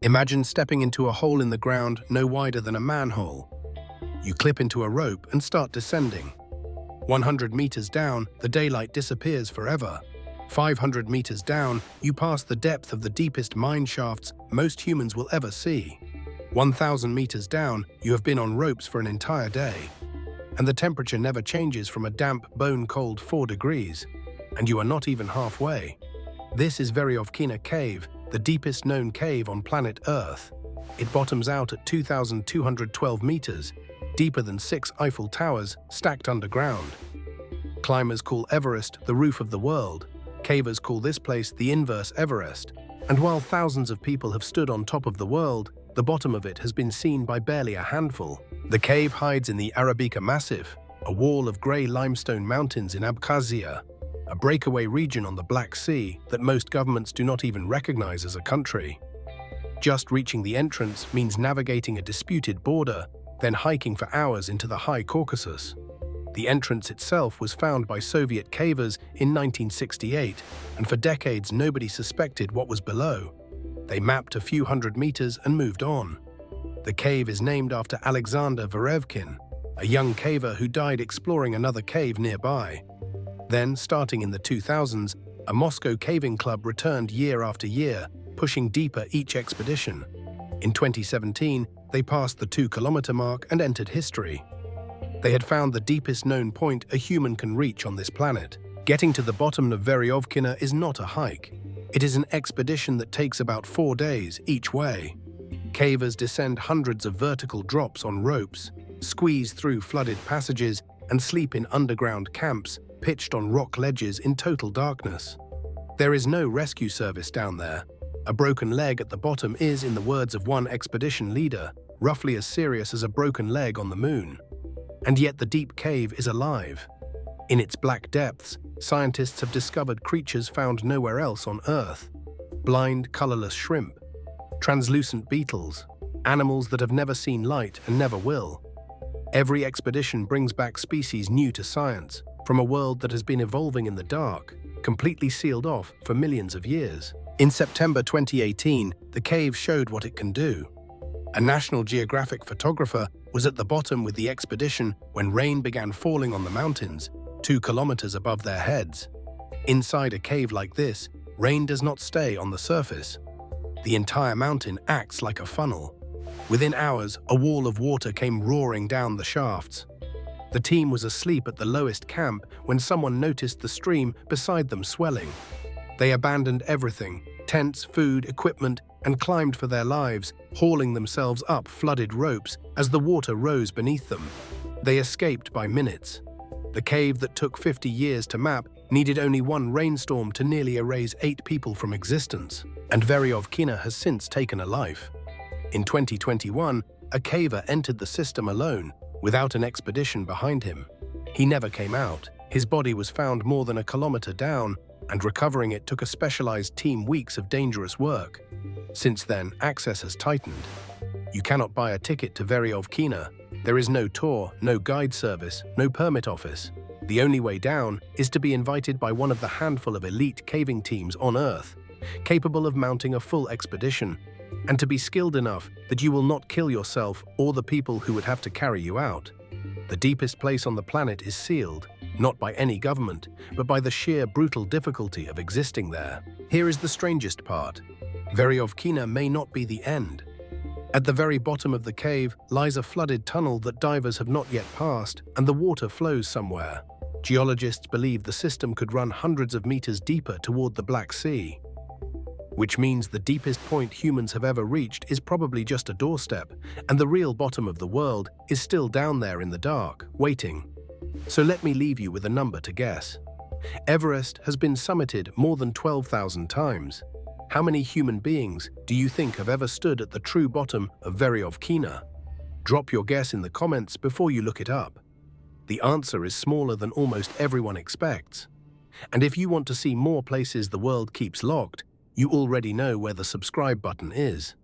Imagine stepping into a hole in the ground no wider than a manhole. You clip into a rope and start descending. 100 meters down, the daylight disappears forever. 500 meters down, you pass the depth of the deepest mine shafts most humans will ever see. 1,000 meters down, you have been on ropes for an entire day. And the temperature never changes from a damp, bone-cold 4 degrees. And you are not even halfway. This is Veryovkina Cave, the deepest known cave on planet Earth. It bottoms out at 2,212 meters, deeper than 6 Eiffel Towers stacked underground. Climbers call Everest the roof of the world. Cavers call this place the Inverse Everest. And while thousands of people have stood on top of the world, the bottom of it has been seen by barely a handful. The cave hides in the Veryovkina Massif, a wall of grey limestone mountains in Abkhazia, a breakaway region on the Black Sea that most governments do not even recognize as a country. Just reaching the entrance means navigating a disputed border, then hiking for hours into the high Caucasus. The entrance itself was found by Soviet cavers in 1968, and for decades nobody suspected what was below. They mapped a few hundred meters and moved on. The cave is named after Alexander Veryovkin, a young caver who died exploring another cave nearby. Then, starting in the 2000s, a Moscow caving club returned year after year, pushing deeper each expedition. In 2017, they passed the 2-kilometer mark and entered history. They had found the deepest known point a human can reach on this planet. Getting to the bottom of Veryovkina is not a hike. It is an expedition that takes about 4 days each way. Cavers descend hundreds of vertical drops on ropes, squeeze through flooded passages, and sleep in underground camps pitched on rock ledges in total darkness. There is no rescue service down there. A broken leg at the bottom is, in the words of one expedition leader, roughly as serious as a broken leg on the moon. And yet the deep cave is alive. In its black depths, scientists have discovered creatures found nowhere else on Earth. Blind, colorless shrimp, translucent beetles, animals that have never seen light and never will. Every expedition brings back species new to science, from a world that has been evolving in the dark, completely sealed off for millions of years. In September 2018, the cave showed what it can do. A National Geographic photographer was at the bottom with the expedition when rain began falling on the mountains, 2 kilometers above their heads. Inside a cave like this, rain does not stay on the surface. The entire mountain acts like a funnel. Within hours, a wall of water came roaring down the shafts. The team was asleep at the lowest camp when someone noticed the stream beside them swelling. They abandoned everything, tents, food, equipment, and climbed for their lives, hauling themselves up flooded ropes as the water rose beneath them. They escaped by minutes. The cave that took 50 years to map needed only one rainstorm to nearly erase 8 people from existence, and Veryovkina has since taken a life. In 2021, a caver entered the system alone, without an expedition behind him. He never came out. His body was found more than a kilometer down, and recovering it took a specialized team weeks of dangerous work. Since then, access has tightened. You cannot buy a ticket to Veryovkina. There is no tour, no guide service, no permit office. The only way down is to be invited by one of the handful of elite caving teams on Earth, capable of mounting a full expedition, and to be skilled enough that you will not kill yourself or the people who would have to carry you out. The deepest place on the planet is sealed, not by any government, but by the sheer brutal difficulty of existing there. Here is the strangest part. Veryovkina may not be the end. At the very bottom of the cave lies a flooded tunnel that divers have not yet passed, and the water flows somewhere. Geologists believe the system could run hundreds of meters deeper toward the Black Sea, which means the deepest point humans have ever reached is probably just a doorstep, and the real bottom of the world is still down there in the dark, waiting. So let me leave you with a number to guess. Everest has been summited more than 12,000 times. How many human beings do you think have ever stood at the true bottom of Veryovkina? Drop your guess in the comments before you look it up. The answer is smaller than almost everyone expects. And if you want to see more places the world keeps locked, you already know where the subscribe button is.